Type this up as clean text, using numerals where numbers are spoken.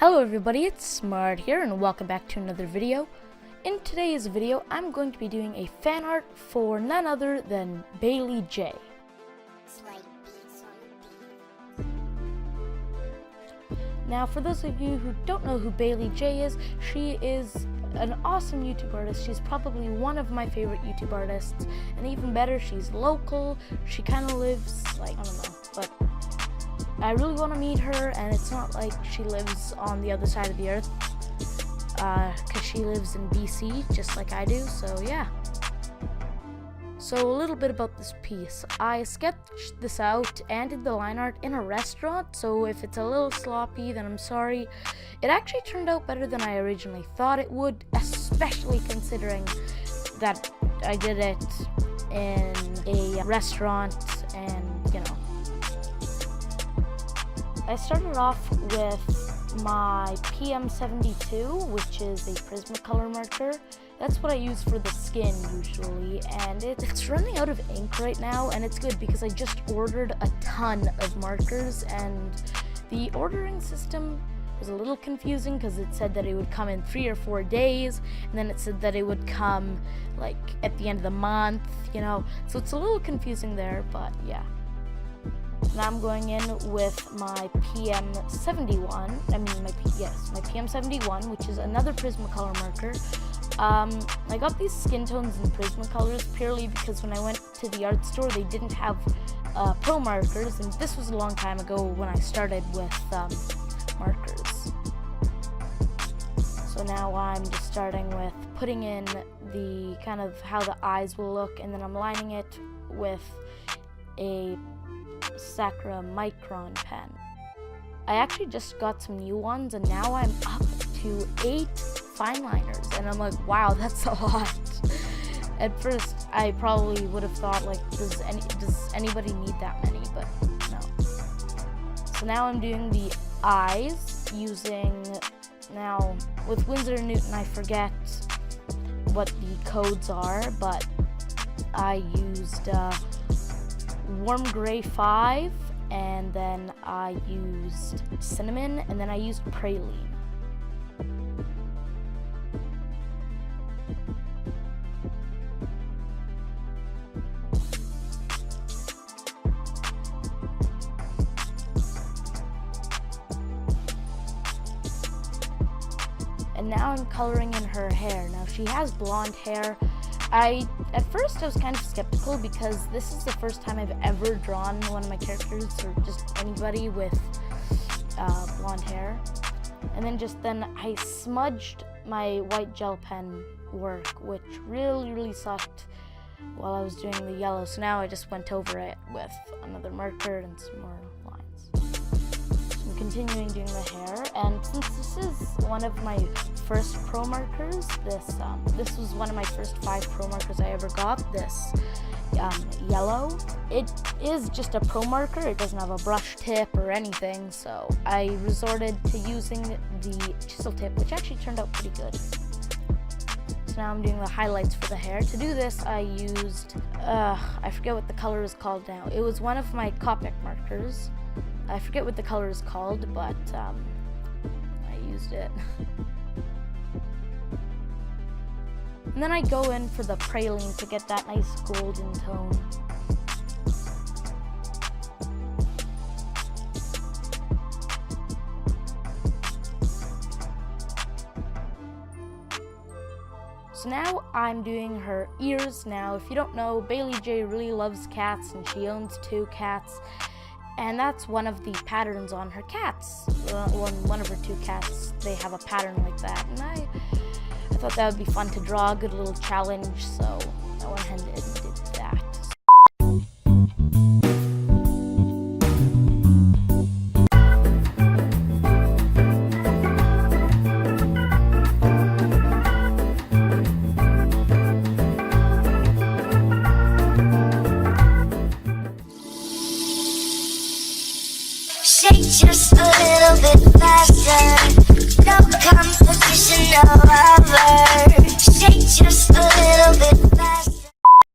Hello everybody, it's Smart here and welcome back to another video. In today's video, I'm going to be doing a fan art for none other than Baylee Jae. Now for those of you who don't know who Baylee Jae is, she is an awesome YouTube artist. She's probably one of my favorite YouTube artists, and even better, she's local. She kind of lives, like, I don't know, but I really want to meet her, and it's not like she lives on the other side of the earth, because she lives in BC, just like I do, so yeah. So a little bit about this piece. I sketched this out and did the line art in a restaurant, so if it's a little sloppy, then I'm sorry. It actually turned out better than I originally thought it would, especially considering that I did it in a restaurant and, you know. I started off with my PM72, which is a Prismacolor marker. That's what I use for the skin usually, and it's running out of ink right now, and it's good because I just ordered a ton of markers, and the ordering system was a little confusing because it said that it would come in 3 or 4 days, and then it said that it would come like at the end of the month, you know, so it's a little confusing there, but yeah. Now I'm going in with my PM71, my PM71, which is another Prismacolor marker. I got these skin tones in Prismacolors purely because when I went to the art store, they didn't have pro markers, and this was a long time ago when I started with markers. So now I'm just starting with putting in the kind of how the eyes will look, and then I'm lining it with a Sakura Micron pen. I actually just got some new ones, and now I'm up to 8 fine liners, and I'm like, wow, that's a lot. At first I probably would have thought, like, does anybody need that many, but no. So now I'm doing the eyes using, now with Winsor & Newton I forget what the codes are, but I used Warm Gray 5, and then I used Cinnamon, and then I used Praline. And now I'm coloring in her hair. Now she has blonde hair. At first I was kind of skeptical because this is the first time I've ever drawn one of my characters, or just anybody with blonde hair. And then I smudged my white gel pen work, which really sucked while I was doing the yellow. So now I just went over it with another marker and some more lines. So I'm continuing doing the hair, and since this is one of my first pro markers, this was one of my first 5 pro markers I ever got, this yellow. It is just a pro marker, it doesn't have a brush tip or anything, so I resorted to using the chisel tip, which actually turned out pretty good. So now I'm doing the highlights for the hair. To do this I used, I forget what the color is called now. It was one of my Copic markers. I forget what the color is called, but I used it. And then I go in for the Praline to get that nice golden tone. So now I'm doing her ears. Now, if you don't know, Baylee Jae really loves cats, and she owns 2 cats. And that's one of the patterns on her cats. One of her 2 cats, they have a pattern like that. And I thought that would be fun to draw, a good little challenge, so I went ahead and did that. Shake just a little bit faster. No competition, no other. Shake just a little bit